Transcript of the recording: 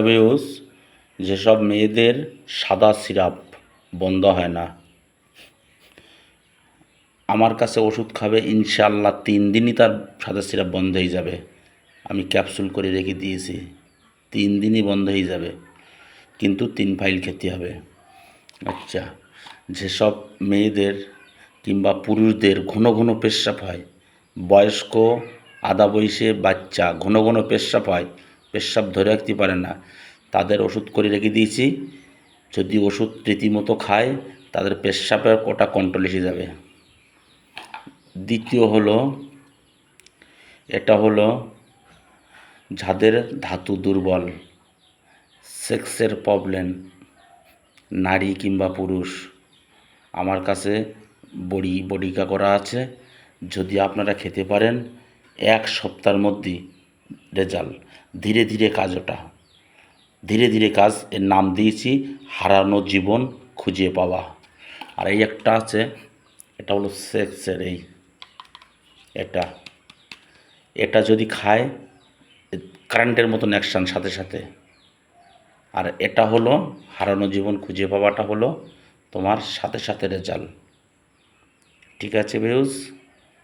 Views, যেসব মেয়েদের সাদা সিরাপ বন্ধ হয় না, আমার কাছে ওষুধ খাবে, ইনশাআল্লাহ 3 দিনই তার সাদা সিরাপ বন্ধ হয়ে যাবে। আমি ক্যাপসুল করে রেখে দিয়েছি, 3 দিনই বন্ধ হয়ে যাবে, কিন্তু 3 ফাইল খেতে হবে। আচ্ছা, যেসব মেয়েদের কিংবা পুরুষদের ঘন ঘন পেচ্ছাপ হয়, বয়স্ক, আধা বয়সে বাচ্চা ঘন ঘন পেচ্ছাপ হয়, পেচ্ছাপ ধরে রাখতে পারে না, তাদের ওষুধ করে রেখে দিয়েছি। যদি ওষুধ রীতিমতো খায়, তাদের পেচ্ছাপের কোটা কন্ট্রোল এসে যাবে। দ্বিতীয় হলো, এটা হলো যাদের ধাতু দুর্বল, সেক্সের প্রবলেম, নারী কিংবা পুরুষ, আমার কাছে বড়িকা করা আছে। যদি আপনারা খেতে পারেন, 1 সপ্তাহের মধ্যেই রেজাল্ট। ধীরে ধীরে কাজ, ওটা ধীরে ধীরে কাজ। এর নাম দিয়েছি হারানো জীবন খুঁজে পাওয়া। আর এই একটা আছে, এটা হলো সেক্সের এটা এটা যদি খায়, কারেন্টের মতন অ্যাকশান সাথে সাথে। আর এটা হলো হারানো জীবন খুঁজে পাওয়াটা হলো তোমার সাথে সাথে রেজাল্ট। ঠিক আছে ভিউস।